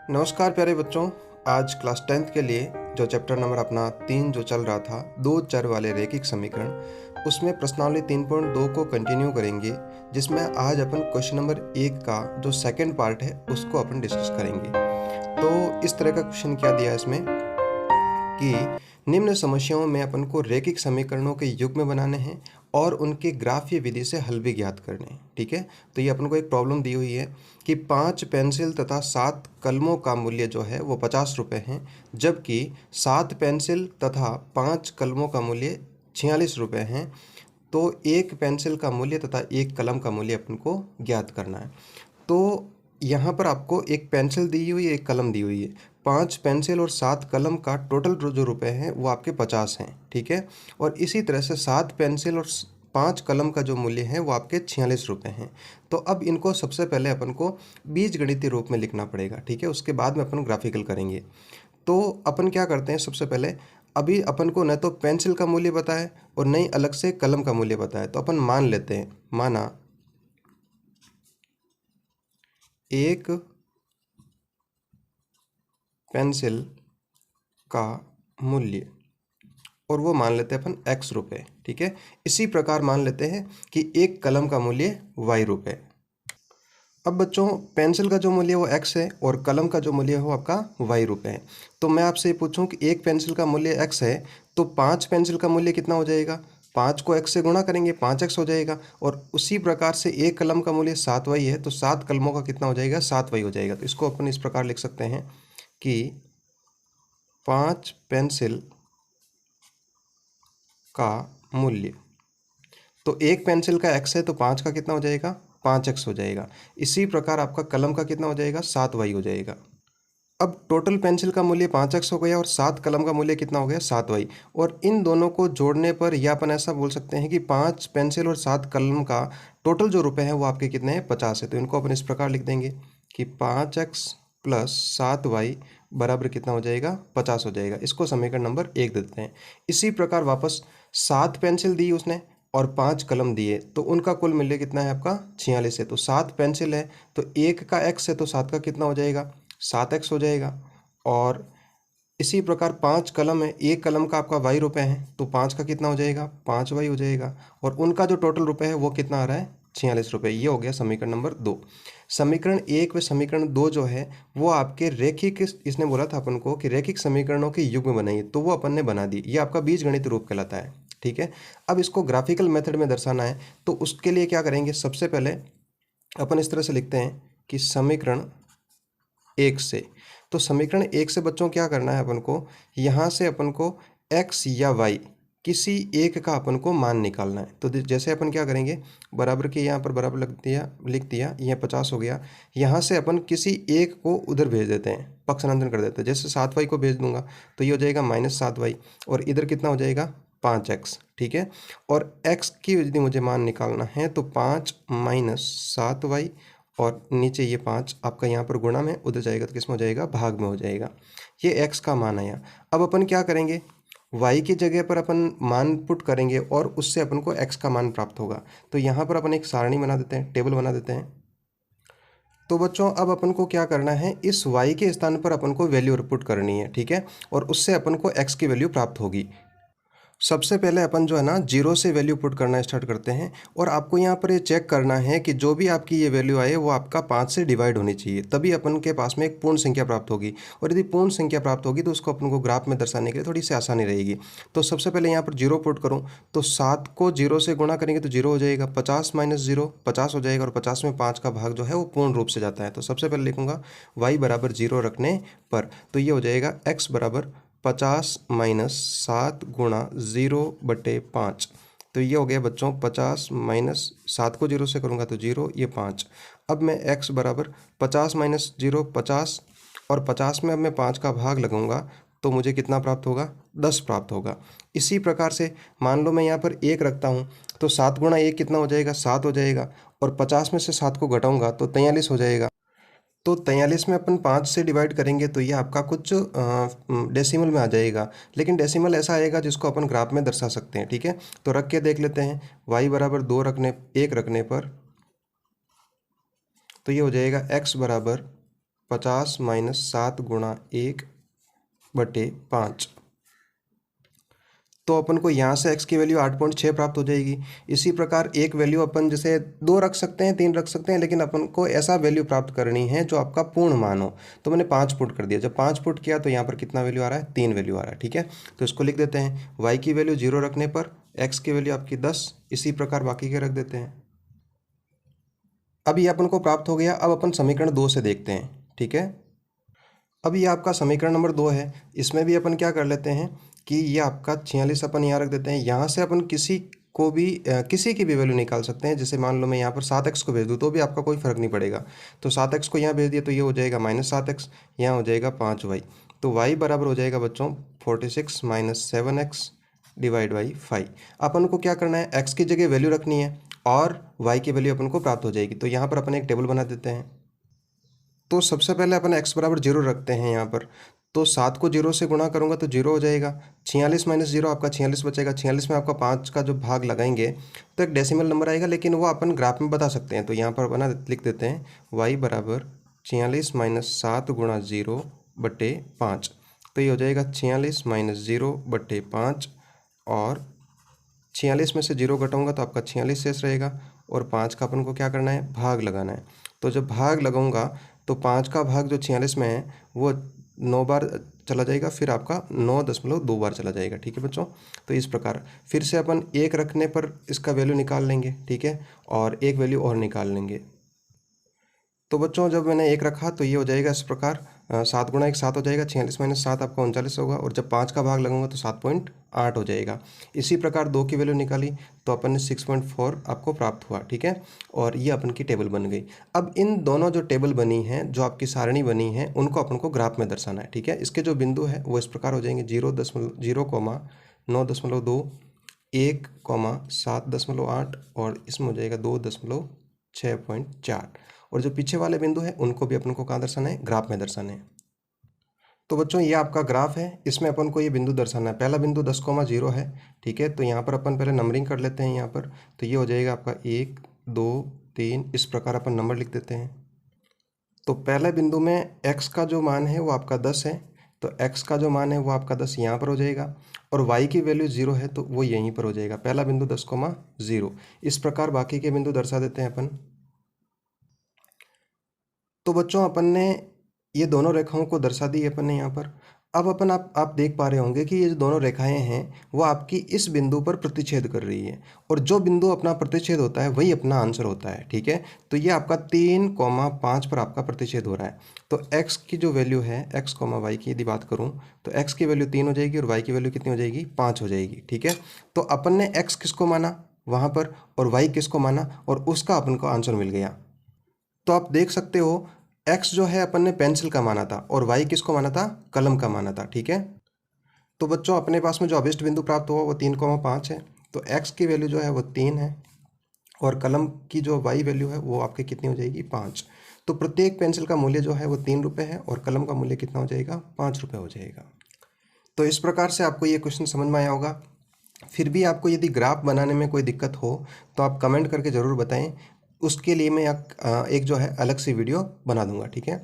नमस्कार प्यारे बच्चों। आज क्लास 10th के लिए जो चैप्टर नंबर अपना 3 जो चल रहा था, दो चर वाले रैखिक समीकरण, उसमें प्रश्नावली 3.2 को कंटिन्यू करेंगे, जिसमें आज अपन क्वेश्चन नंबर 1 का जो सेकंड पार्ट है उसको अपन डिस्कस करेंगे। तो इस तरह का क्वेश्चन क्या दिया है इसमें कि निम्न समस्याओं में अपन को रैखिक समीकरणों के युग्म बनाने हैं और उनके ग्राफीय विधि से हल भी ज्ञात करने हैं। ठीक है, तो ये अपन को एक प्रॉब्लम दी हुई है कि 5 पेंसिल तथा 7 कलमों का मूल्य जो है वो 50 रुपये हैं, जबकि 7 पेंसिल तथा 5 कलमों का मूल्य 46 रुपये हैं। तो एक पेंसिल का मूल्य तथा एक कलम का मूल्य अपन को ज्ञात करना है। तो यहाँ पर आपको एक पेंसिल दी हुई है, एक कलम दी हुई है। 5 पेंसिल और 7 कलम का टोटल जो रुपए हैं वो आपके 50 हैं। ठीक है, और इसी तरह से 7 पेंसिल और 5 कलम का जो मूल्य है वो आपके 46 रुपये हैं। तो अब इनको सबसे पहले अपन को बीजगणितीय रूप में लिखना पड़ेगा। ठीक है, उसके बाद में अपन ग्राफिकल करेंगे। तो अपन क्या करते हैं, सबसे पहले अभी अपन को न तो पेंसिल का मूल्य पता है और न ही अलग से कलम का मूल्य पता है। तो अपन मान लेते हैं, माना एक पेंसिल का मूल्य, और वो मान लेते हैं अपन x रुपये। ठीक है, इसी प्रकार मान लेते हैं कि एक कलम का मूल्य y रुपये। अब बच्चों, पेंसिल का जो मूल्य वो x है और कलम का जो मूल्य है वो आपका y रुपये है। तो मैं आपसे ये पूछूं कि एक पेंसिल का मूल्य x है, तो 5 पेंसिल का मूल्य कितना हो जाएगा? 5 को x से गुणा करेंगे, 5x हो जाएगा। और उसी प्रकार से एक कलम का मूल्य 7y है, तो 7 कलमों का कितना हो जाएगा? 7y हो जाएगा। तो इसको अपन इस प्रकार लिख सकते हैं कि 5 पेंसिल का मूल्य, तो एक पेंसिल का x है तो 5 का कितना हो जाएगा? 5x हो जाएगा। इसी प्रकार आपका कलम का कितना हो जाएगा? 7y हो जाएगा। अब टोटल पेंसिल का मूल्य 5x हो गया और 7 कलम का मूल्य कितना हो गया? 7y। और इन दोनों को जोड़ने पर या अपन ऐसा बोल सकते हैं कि 5 पेंसिल और 7 कलम का टोटल जो रुपए हैं वो आपके कितने हैं? 50 है। तो इनको अपन इस प्रकार लिख देंगे कि 5x प्लस 7y बराबर कितना हो जाएगा? 50 हो जाएगा। इसको समीकरण नंबर 1 दे देते हैं। इसी प्रकार वापस 7 पेंसिल दी उसने और 5 कलम दिए, तो उनका कुल मूल्य कितना है आपका? 46 है। तो 7 पेंसिल है तो एक का x है, तो 7 का कितना हो जाएगा? 7x हो जाएगा। और इसी प्रकार 5 कलम है, एक कलम का आपका y रुपये है, तो 5 का कितना हो जाएगा? 5y हो जाएगा। और उनका जो टोटल रुपये है वो कितना आ रहा है? 46 रुपये। ये हो गया समीकरण नंबर 2। समीकरण 1 व समीकरण 2 जो है वो आपके रैखिक, इसने बोला था अपन को कि रैखिक समीकरणों के युग्म बनाइए, तो वो अपन ने बना दी। ये आपका बीजगणित रूप कहलाता है। ठीक है, अब इसको ग्राफिकल मेथड में दर्शाना है, तो उसके लिए क्या करेंगे? सबसे पहले अपन इस तरह से लिखते हैं कि समीकरण 1 से, तो समीकरण 1 से बच्चों क्या करना है अपन को? यहाँ से अपन को x या y किसी एक का अपन को मान निकालना है। तो जैसे अपन क्या करेंगे, बराबर के यहाँ पर बराबर लिख दिया, यह 50 हो गया। यहाँ से अपन किसी एक को उधर भेज देते हैं, पक्षांतरण कर देते हैं। जैसे 7y को भेज दूंगा तो ये हो जाएगा -7y, और इधर कितना हो जाएगा? 5x। ठीक है, और x की यदि मुझे मान निकालना है तो 5 - 7y, और नीचे ये 5 आपका यहाँ पर गुणा में, उधर जाएगा तो किस में हो जाएगा? भाग में हो जाएगा। ये x का मान आया। अब अपन क्या करेंगे? y की जगह पर अपन मान पुट करेंगे और उससे अपन को x का मान प्राप्त होगा। तो यहाँ पर अपन एक सारणी बना देते हैं, टेबल बना देते हैं। तो बच्चों, अब अपन को क्या करना है? इस y के स्थान पर अपन को वैल्यू पुट करनी है। ठीक है, और उससे अपन को x की वैल्यू प्राप्त होगी। सबसे पहले अपन जो है ना, जीरो से वैल्यू पुट करना स्टार्ट करते हैं। और आपको यहाँ पर ये चेक करना है कि जो भी आपकी ये वैल्यू आए वो आपका 5 से डिवाइड होनी चाहिए, तभी अपन के पास में एक पूर्ण संख्या प्राप्त होगी। और यदि पूर्ण संख्या प्राप्त होगी तो उसको अपन को ग्राफ में दर्शाने के लिए थोड़ी सी आसानी रहेगी। तो सबसे पहले यहाँ पर जीरो पुट करूँ तो 7 को 0 से गुणा करेंगे तो 0 हो जाएगा। 50 - 0 50 हो जाएगा, और 50 में 5 का भाग जो है वो पूर्ण रूप से जाता है। तो सबसे पहले लिखूंगा y बराबर 0 रखने पर, तो ये हो जाएगा x बराबर 50 - 7 गुणा 0/5। तो ये हो गया बच्चों 50 - 7 को 0 से करूँगा तो 0, ये 5। अब मैं x बराबर 50 - 0 50, और 50 में अब मैं 5 का भाग लगाऊंगा तो मुझे कितना प्राप्त होगा? 10 प्राप्त होगा। इसी प्रकार से मान लो मैं यहाँ पर 1 रखता हूँ, तो 7 गुणा 1 कितना हो जाएगा? 7 हो जाएगा। और 50 में से 7 को घटाऊंगा तो 43 हो जाएगा। तो 43 में अपन 5 से डिवाइड करेंगे तो ये आपका कुछ डेसिमल में आ जाएगा, लेकिन डेसिमल ऐसा आएगा जिसको अपन ग्राफ में दर्शा सकते हैं। ठीक है, तो रख के देख लेते हैं। y बराबर 2 1 रखने पर, तो ये हो जाएगा x बराबर 50 माइनस 7 गुणा 1/5। तो अपन को यहाँ से x की वैल्यू 8.6 प्राप्त हो जाएगी। इसी प्रकार एक वैल्यू अपन जैसे 2 रख सकते हैं, 3 रख सकते हैं, लेकिन अपन को ऐसा वैल्यू प्राप्त करनी है जो आपका पूर्ण मान हो। तो मैंने 5 पुट कर दिया। जब 5 पुट किया तो यहाँ पर कितना वैल्यू आ रहा है, 3 वैल्यू आ रहा है। ठीक है, तो इसको लिख देते हैं। y की वैल्यू 0 रखने पर x की वैल्यू आपकी 10, इसी प्रकार बाकी के रख देते हैं। अब ये अपन को प्राप्त हो गया। अब अपन समीकरण 2 से देखते हैं। ठीक है, अब ये आपका समीकरण नंबर 2 है। इसमें भी अपन क्या कर लेते हैं कि ये आपका 46 अपन यहाँ रख देते हैं। यहाँ से अपन किसी की भी वैल्यू निकाल सकते हैं। जैसे मान लो मैं यहाँ पर 7x को भेज दूँ तो भी आपका कोई फ़र्क नहीं पड़ेगा। तो 7x को यहाँ भेज दिया तो ये हो जाएगा -7x, यहाँ हो जाएगा 5y। तो y बराबर हो जाएगा बच्चों 46 माइनस 7x डिवाइड बाई 5। अपन को क्या करना है, x की जगह वैल्यू रखनी है और y की वैल्यू अपन को प्राप्त हो जाएगी। तो यहाँ पर अपन एक टेबल बना देते हैं। तो सबसे पहले अपन x बराबर 0 रखते हैं यहाँ पर। तो 7 को 0 से गुणा करूँगा तो 0 हो जाएगा। 46 माइनस 0 आपका 46 बचेगा। 46 में आपका 5 का जो भाग लगाएंगे तो एक डेसिमल नंबर आएगा, लेकिन वो अपन ग्राफ में बता सकते हैं। तो यहाँ पर बना लिख देते हैं y बराबर 46 माइनस 7 गुणा 0/5। तो ये हो जाएगा 46 माइनस 0/5, और 46 में से 0 घटाऊँगा तो आपका 46 शेष रहेगा, और 5 का अपन को क्या करना है, भाग लगाना है। तो जब भाग लगाऊंगा तो 5 का भाग जो 46 में है वो 9 बार चला जाएगा, फिर आपका 9.2 बार चला जाएगा। ठीक है बच्चों, तो इस प्रकार फिर से अपन 1 रखने पर इसका वैल्यू निकाल लेंगे। ठीक है, और एक वैल्यू और निकाल लेंगे। तो बच्चों जब मैंने 1 रखा तो ये हो जाएगा इस प्रकार, 7 गुणा 1 7 हो जाएगा। 46 माइनस 7 आपका 39 होगा, और जब 5 का भाग लगूंगा तो 7.8 हो जाएगा। इसी प्रकार 2 की वैल्यू निकाली तो अपन ने 6.4 आपको प्राप्त हुआ। ठीक है, और ये अपन की टेबल बन गई। अब इन दोनों जो टेबल बनी है, जो आपकी सारणी बनी है, उनको अपन को ग्राफ में दर्शाना है। ठीक है, इसके जो बिंदु है वो इस प्रकार हो जाएंगे 0.9.2, 1.7.8, और इसमें हो जाएगा 2.6.4। और जो पीछे वाले बिंदु है उनको भी अपन को कहाँ दर्शाना है, ग्राफ में दर्शाना है। तो बच्चों ये आपका ग्राफ है, इसमें अपन को ये बिंदु दर्शाना है। पहला बिंदु 10,0 है। ठीक है, तो यहाँ पर अपन पहले नंबरिंग कर लेते हैं। यहाँ पर तो ये हो जाएगा आपका 1 2 3, इस प्रकार अपन नंबर लिख देते हैं। तो पहले बिंदु में x का जो मान है वो आपका 10 है, तो x का जो मान है वो आपका 10 यहाँ पर हो जाएगा, और y की वैल्यू 0 है तो वो यहीं पर हो जाएगा। पहला बिंदु 10,0। इस प्रकार बाकी के बिंदु दर्शा देते हैं अपन। तो बच्चों अपन ने ये दोनों रेखाओं को दर्शा दी अपन ने यहाँ पर। अब अपन आप देख पा रहे होंगे कि ये जो दोनों रेखाएं हैं वो आपकी इस बिंदु पर प्रतिच्छेद कर रही है, और जो बिंदु अपना प्रतिच्छेद होता है वही अपना आंसर होता है। ठीक है, तो ये आपका 3,5 पर आपका प्रतिच्छेद हो रहा है। तो x की जो वैल्यू है, x, y की यदि बात करूँ तो x की वैल्यू 3 हो जाएगी, और y की वैल्यू कितनी हो जाएगी, 5 हो जाएगी। ठीक है, तो अपन ने x किसको माना वहाँ पर, और y किसको माना, और उसका अपन को आंसर मिल गया। तो आप देख सकते हो x जो है अपन ने पेंसिल का माना था, और y किसको माना था, कलम का माना था। ठीक है, तो बच्चों अपने पास में जो अभिष्ट बिंदु प्राप्त हुआ वो 3,5 है। तो x की वैल्यू जो है वो 3 है, और कलम की जो y वैल्यू है वो आपकी कितनी हो जाएगी, 5। तो प्रत्येक पेंसिल का मूल्य जो है वो 3 रुपये है, और कलम का मूल्य कितना हो जाएगा, 5 रुपये हो जाएगा। तो इस प्रकार से आपको ये क्वेश्चन समझ में आया होगा। फिर भी आपको यदि ग्राफ बनाने में कोई दिक्कत हो तो आप कमेंट करके ज़रूर बताएं। उसके लिए मैं एक जो है अलग से वीडियो बना दूंगा। ठीक है।